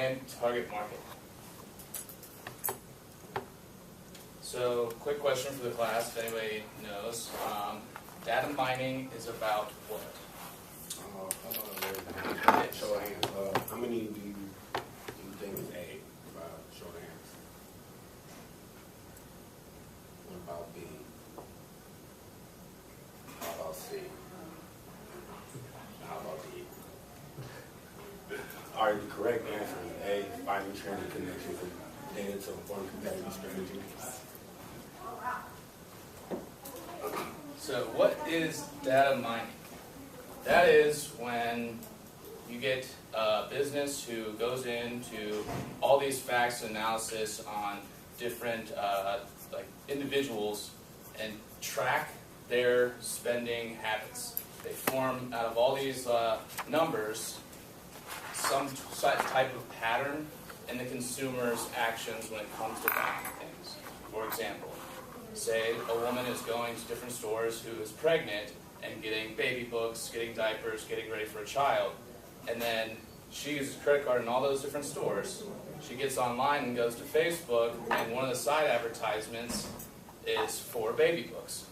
and target market. So, quick question for the class, if anybody knows. Data mining is about what? Show of hands. How many do you think is A? Show of hands. What about B? How about C? How about D? All right, the correct answer is A, finding trends and connections of data to inform competitive strategy. So what is data mining? That is when you get a business who goes into all these facts and analysis on different like individuals and track their spending habits. They form out of all these numbers some type of pattern in the consumer's actions when it comes to buying things. For example, say a woman is going to different stores who is pregnant and getting baby books, getting diapers, getting ready for a child, and then she uses a credit card in all those different stores. She gets online and goes to Facebook, and one of the side advertisements is for baby books,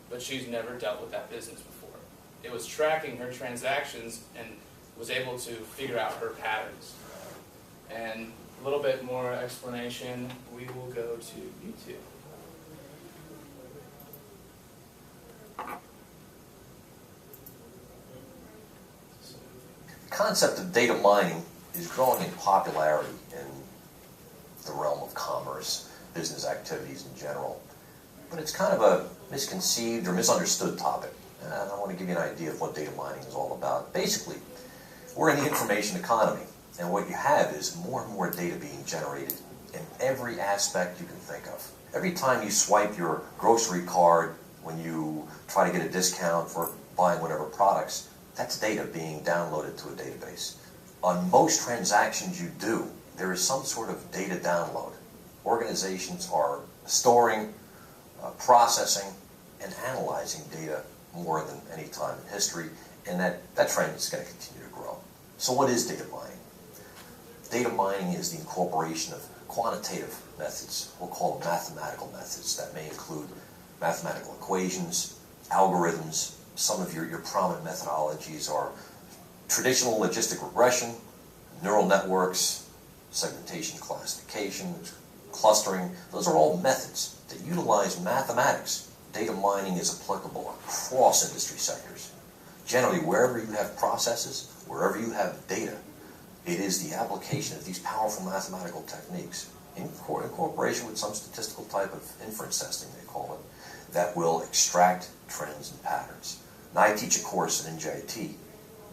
but she's never dealt with that business before. It was tracking her transactions and was able to figure out her patterns. And a little bit more explanation, we will go to YouTube. The concept of data mining is growing in popularity in the realm of commerce, business activities in general. But it's kind of a misconceived or misunderstood topic. And I want to give you an idea of what data mining is all about. Basically, we're in the information economy, and what you have is more and more data being generated in every aspect you can think of. Every time you swipe your grocery card, when you try to get a discount for buying whatever products, that's data being downloaded to a database. On most transactions you do, there is some sort of data download. Organizations are storing, processing, and analyzing data more than any time in history, and that trend is going to continue to grow. So what is data mining? Data mining is the incorporation of quantitative methods, we'll call them mathematical methods, that may include mathematical equations, algorithms. Some of your prominent methodologies are traditional logistic regression, neural networks, segmentation classification, clustering. Those are all methods that utilize mathematics. Data mining is applicable across industry sectors. Generally, wherever you have processes, wherever you have data, it is the application of these powerful mathematical techniques in incorporation with some statistical type of inference testing, they call it, that will extract trends and patterns. Now, I teach a course in NJIT,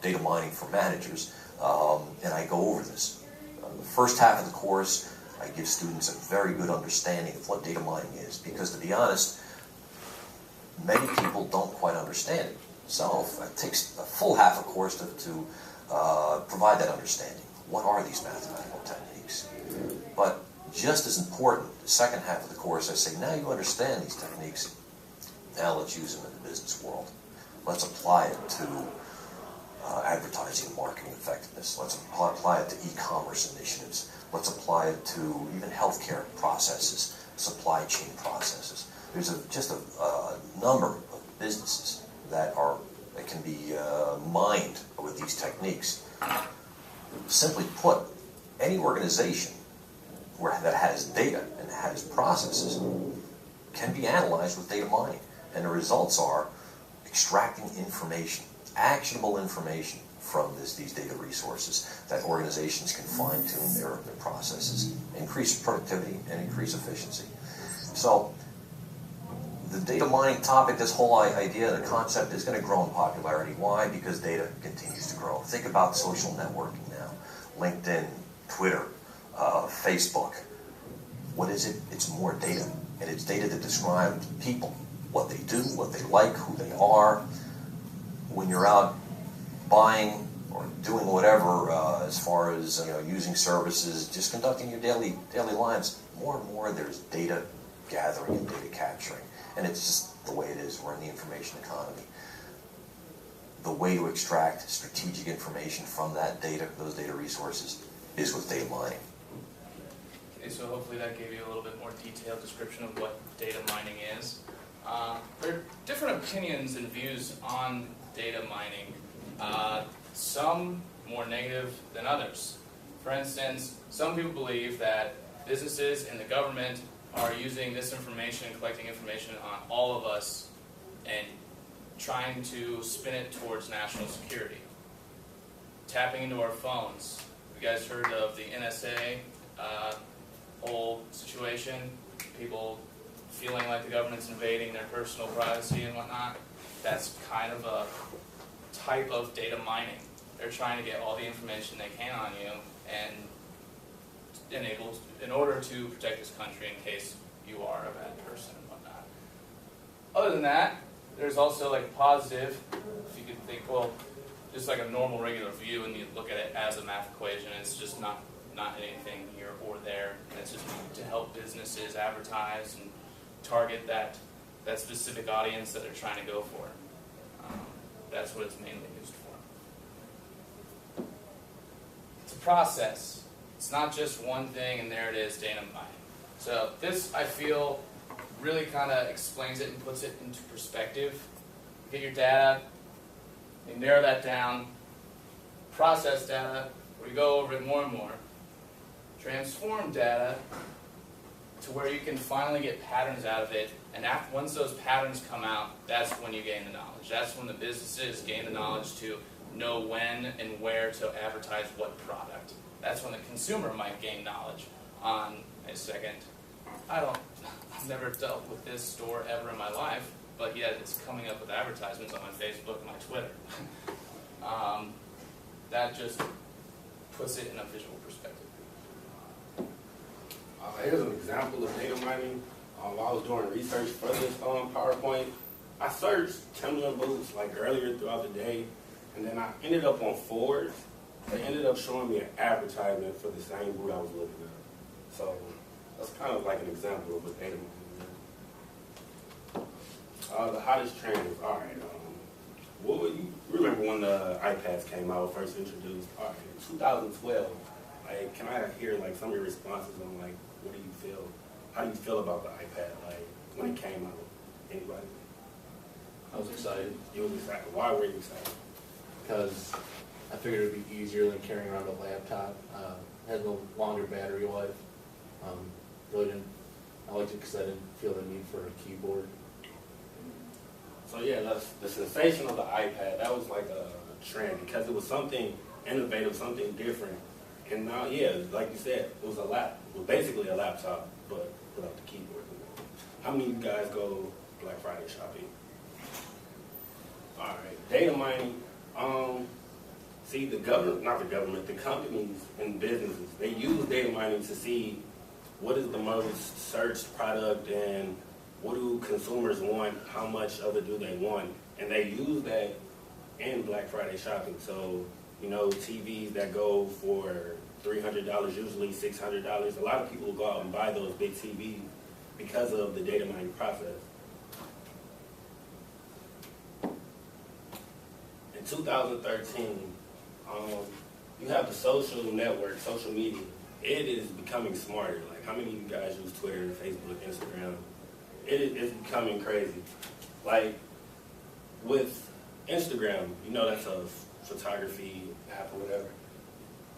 data mining for managers, and I go over this. The first half of the course, I give students a very good understanding of what data mining is, because to be honest, many people don't quite understand it. So it takes a full half a course to provide that understanding. What are these mathematical techniques? But just as important, the second half of the course, I say, now you understand these techniques, now let's use them in the business world. Let's apply it to advertising and marketing effectiveness. Let's apply it to e-commerce initiatives. Let's apply it to even healthcare processes, supply chain processes. There's just a number of businesses that can be mined with these techniques. Simply put, any organization that has data and has processes can be analyzed with data mining. And the results are extracting information, actionable information from these data resources that organizations can fine-tune their processes, increase productivity, and increase efficiency. So the data mining topic, this whole idea, the concept is going to grow in popularity. Why? Because data continues to grow. Think about social networking now. LinkedIn, Twitter, Facebook. What is it? It's more data. And it's data that describes people, what they do, what they like, who they are. When you're out buying or doing whatever as far as using services, just conducting your daily lives, more and more there's data gathering and data capturing. And it's just the way it is. We're in the information economy. The way to extract strategic information from that data, those data resources, is with data mining. Okay, so hopefully that gave you a little bit more detailed description of what data mining is. There are different opinions and views on data mining, some more negative than others. For instance, some people believe that businesses and the government are using this information, collecting information on all of us, and trying to spin it towards national security. Tapping into our phones. You guys heard of the NSA whole situation? People feeling like the government's invading their personal privacy and whatnot. That's kind of a type of data mining. They're trying to get all the information they can on you and in order to protect this country in case you are a bad person and whatnot. Other than that, there's also like positive, if you could think, well, just like a normal regular view, and you look at it as a math equation. It's just not anything here or there. And it's just to help businesses advertise and target that specific audience that they're trying to go for. That's what it's mainly used for. It's a process. It's not just one thing and there it is, data mining. So this, I feel, really kind of explains it and puts it into perspective. Get your data, you narrow that down, process data, where you go over it more and more, transform data to where you can finally get patterns out of it, and once those patterns come out, that's when you gain the knowledge. That's when the businesses gain the knowledge to know when and where to advertise what product. That's when the consumer might gain knowledge on a second. I've never dealt with this store ever in my life, but yet it's coming up with advertisements on my Facebook and my Twitter. That just puts it in a visual perspective. Here's an example of data mining. While I was doing research for this PowerPoint, I searched Timberland boots like earlier throughout the day, and then I ended up on Ford's. They ended up showing me an advertisement for the same boot I was looking at. So that's kind of like an example of what data mining is. The hottest trends. All right. What would you remember when the iPads came out, first introduced? All right, 2012. Like, can I hear like some of your responses on like, what do you feel? How do you feel about the iPad? Like when it came out? Anybody? I was excited You was excited. Why were you excited? because I figured it would be easier than carrying around a laptop. Has no longer battery life. Really didn't. I liked it because I didn't feel the need for a keyboard. So yeah, that's the sensation of the iPad. That was like a trend because it was something innovative, something different. And now, yeah, like you said, it was basically a laptop, but without the keyboard. How many of you guys go Black Friday shopping? All right, data mining. See, the companies and businesses, they use data mining to see what is the most searched product and what do consumers want, how much of it do they want, and they use that in Black Friday shopping. So, you know, TVs that go for $300, usually $600. A lot of people will go out and buy those big TVs because of the data mining process. In 2013, you have the social network, social media. It is becoming smarter. Like, how many of you guys use Twitter, Facebook, Instagram? It's becoming crazy. Like, with Instagram, you know that's a photography app or whatever.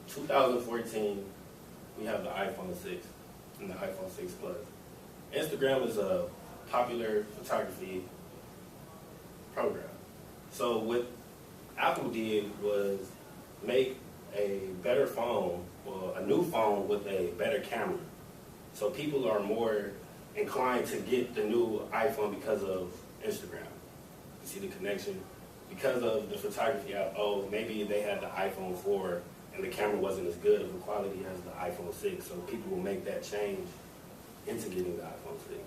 2014, we have the iPhone 6 and the iPhone 6 Plus. Instagram is a popular photography program. So what Apple did was make a better phone, well, a new phone with a better camera. So people are more inclined to get the new iPhone because of Instagram. You see the connection? Because of the photography app, oh, maybe they had the iPhone 4 and the camera wasn't as good of a quality as the iPhone 6, so people will make that change into getting the iPhone 6.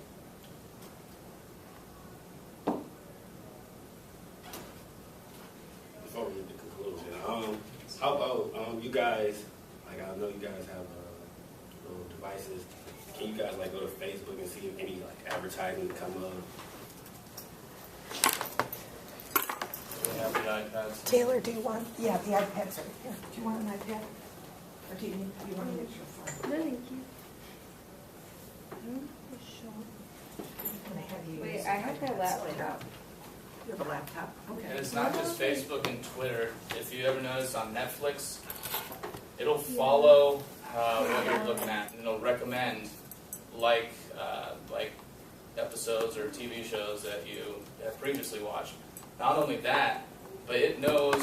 Before we get to conclusion, how about you guys, like I know you guys have little devices, can you guys like go to Facebook and see if any like advertising come up? We have the iPads. Taylor, do you want, yeah, the iPads are here. Do you want an iPad? Or do you want to use your phone? No, thank you. Can I have you Wait, use I your have my iPad? laptop. You have a laptop? Okay. And it's not just Facebook and Twitter. If you ever notice on Netflix, it'll follow what you're looking at, and it'll recommend like episodes or TV shows that you have previously watched. Not only that, but it knows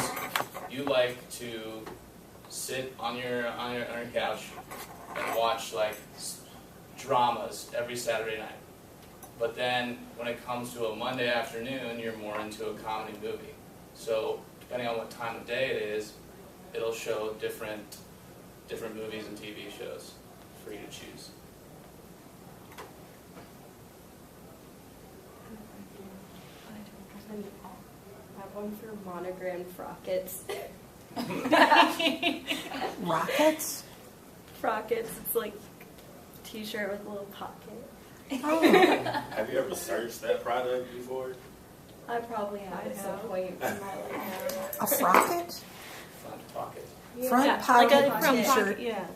you like to sit on your couch and watch like dramas every Saturday night. But then when it comes to a Monday afternoon, you're more into a comedy movie. So depending on what time of day it is, it'll show different movies and TV shows for you to choose. I have one for monogrammed frockets. Rockets? Frockets, it's like a t-shirt with a little pocket. Oh, Have you ever searched that product before? I probably have at some point in my life. a frocket? Front pocket. Front Yeah, pocket like a front t-shirt. pocket, yeah.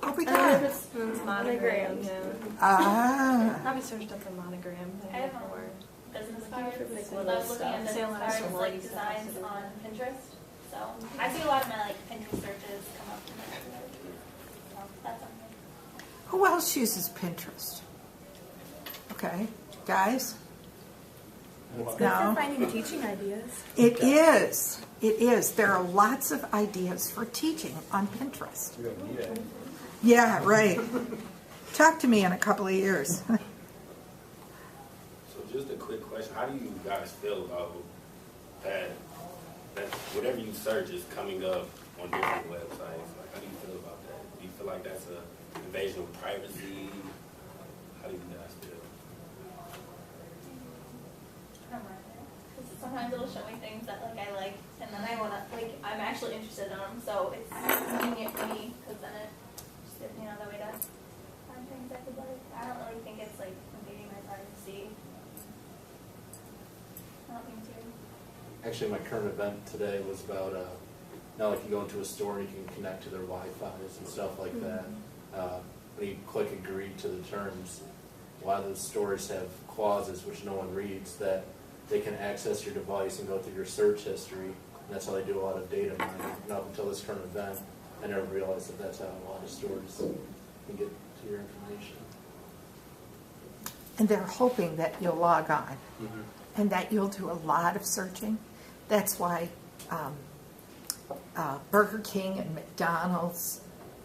Oh my I don't know if God. it's monogram, yeah. Ah. Probably searched up the monogram I have thing before. business Looking cards. for, like, I little was looking at stuff. business Say a lot of cards, sorority like stuff. designs on Pinterest. So I see a lot of my like Pinterest searches come up from there. So that's something. Who else uses Pinterest? Okay, guys? Good No. for finding teaching ideas. It is. It is. There are lots of ideas for teaching on Pinterest. We don't need it. Yeah, right. Talk to me in a couple of years. So just a quick question: how do you guys feel about that whatever you search is coming up on different websites? Like, how do you feel about that? Do you feel like that's an invasion of privacy? How do you guys feel? I don't mind it. 'Cause sometimes it'll show me things that like I like, and then I wanna like I'm actually interested in them. So it's convenient for me because then it just gives me another way to find things I could like. I don't really think it's like invading my privacy. I don't think so. Actually, my current event today was about, now like you go into a store and you can connect to their Wi-Fi's and stuff like that. When you click agree to the terms, a lot of those stores have clauses which no one reads that they can access your device and go through your search history. And that's how they do a lot of data mining. And up until this current event, I never realized that that's how a lot of stores can get to your information. And they're hoping that you'll log on and that you'll do a lot of searching. That's why Burger King and McDonald's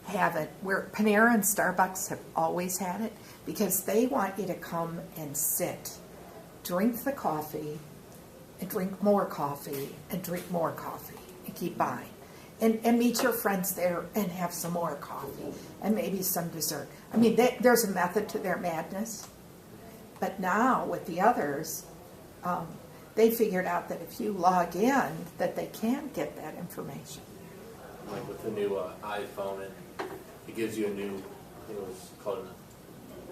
have it, where Panera and Starbucks have always had it, because they want you to come and sit, drink the coffee, and drink more coffee, and drink more coffee, and keep buying. And meet your friends there and have some more coffee, and maybe some dessert. I mean, there's a method to their madness. But now, with the others, they figured out that if you log in, that they can get that information. Like with the new iPhone, it gives you a new, I think it was called,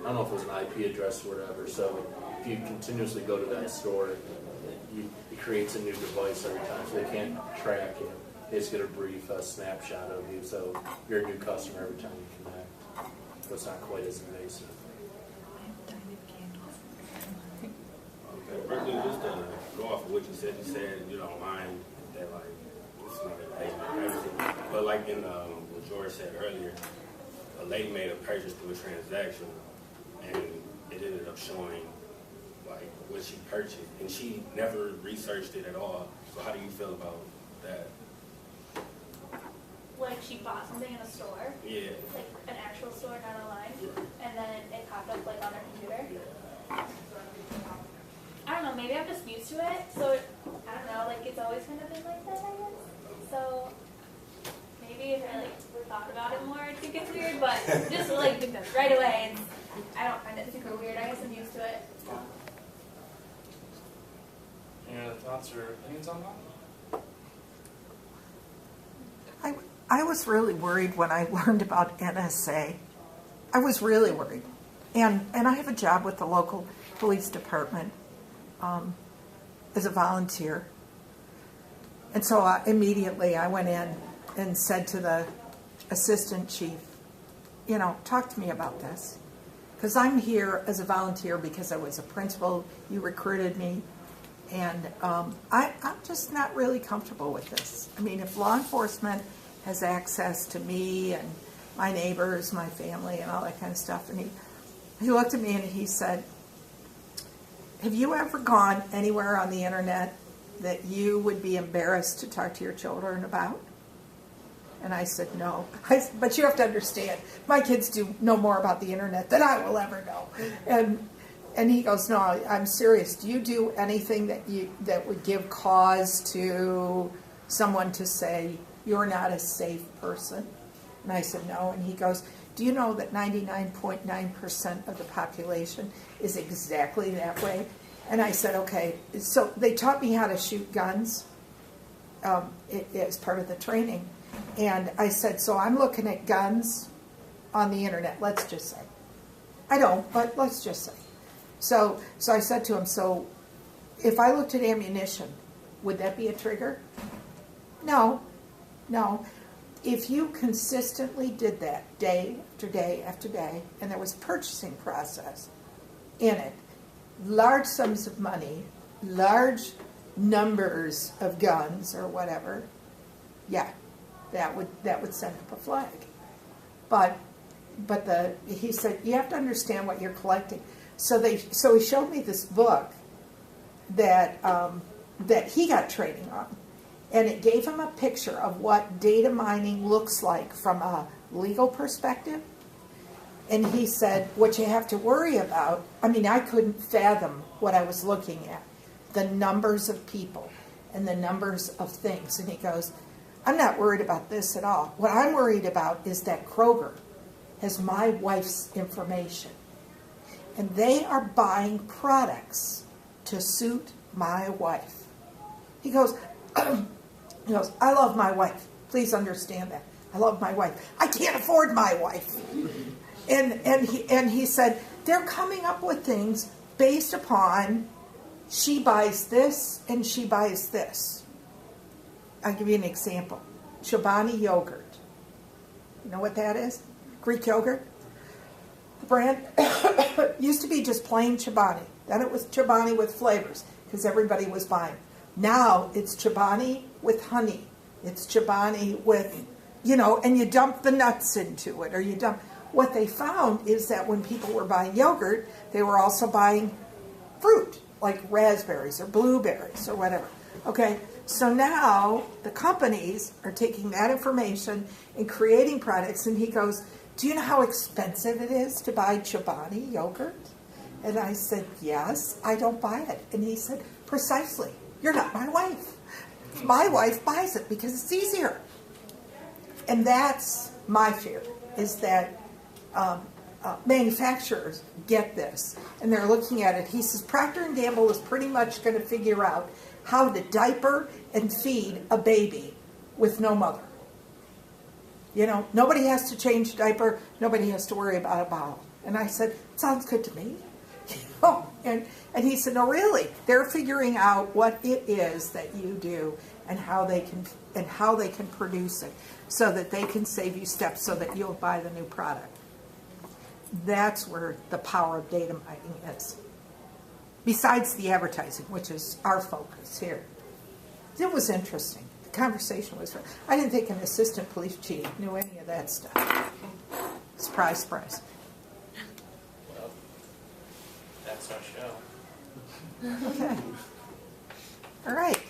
I don't know if it was an IP address or whatever. So if you continuously go to that store, it creates a new device every time, so they can't track you. They just get a brief snapshot of you, so you're a new customer every time you connect. So it's not quite as invasive. Okay, Berkeley, just to go off of what you said you don't mind that like it's not an invasion of privacy. But like in what George said earlier, a lady made a purchase through a transaction, and it ended up showing like what she purchased, and she never researched it at all. So how do you feel about that? Like she bought something in a store, Yeah. like an actual store, not online, and then it popped up like on her computer. I don't know, maybe I'm just used to it, so I don't know, like it's always kind of been like that, I guess. So maybe if I like thought about it more, it gets weird, but just like right away, I don't find it super weird. I guess I'm used to it. So. Any other thoughts or opinions on that? I was really worried when I learned about NSA. I was really worried. And I have a job with the local police department as a volunteer. And so immediately I went in and said to the assistant chief, talk to me about this. Because I'm here as a volunteer because I was a principal, you recruited me, and I'm just not really comfortable with this. I mean, if law enforcement has access to me and my neighbors, my family, and all that kind of stuff, and he looked at me and he said, have you ever gone anywhere on the internet that you would be embarrassed to talk to your children about? And I said, no. But you have to understand, my kids do know more about the internet than I will ever know. And he goes, no, I'm serious. Do you do anything that would give cause to someone to say you're not a safe person? And I said, no. And he goes, do you know that 99.9% of the population is exactly that way? And I said, okay. So they taught me how to shoot guns as part of the training. And I said, so I'm looking at guns on the internet, let's just say. I don't, but let's just say. So I said to him, so if I looked at ammunition, would that be a trigger? No. If you consistently did that day after day after day, and there was a purchasing process in it, large sums of money, large numbers of guns or whatever, yeah, that would send up a flag. But he said, you have to understand what you're collecting. So he showed me this book that he got training on, and it gave him a picture of what data mining looks like from a legal perspective. And he said, what you have to worry about, I mean, I couldn't fathom what I was looking at, the numbers of people and the numbers of things. And he goes, I'm not worried about this at all. What I'm worried about is that Kroger has my wife's information. And they are buying products to suit my wife. He goes, I love my wife. Please understand that. I love my wife. I can't afford my wife. And he said, they're coming up with things based upon she buys this and she buys this. I'll give you an example. Chobani yogurt. You know what that is? Greek yogurt. The brand used to be just plain Chobani. Then it was Chobani with flavors because everybody was buying. Now it's Chobani with honey. It's Chobani with, and you dump the nuts into it, or you dump. What they found is that when people were buying yogurt, they were also buying fruit, like raspberries or blueberries or whatever. Okay, so now the companies are taking that information and creating products, and he goes, do you know how expensive it is to buy Chobani yogurt? And I said, yes, I don't buy it. And he said, precisely, you're not my wife. My wife buys it because it's easier. And that's my fear, is that manufacturers get this, and they're looking at it. He says Procter & Gamble is pretty much going to figure out how to diaper and feed a baby with no mother. Nobody has to change a diaper. Nobody has to worry about a bottle. And I said, sounds good to me. And he said, no, really. They're figuring out what it is that you do and how they can produce it so that they can save you steps so that you'll buy the new product. That's where the power of data mining is. Besides the advertising, which is our focus here. It was interesting. The conversation was, I didn't think an assistant police chief knew any of that stuff. Surprise, surprise. Well, that's our show. Okay. All right.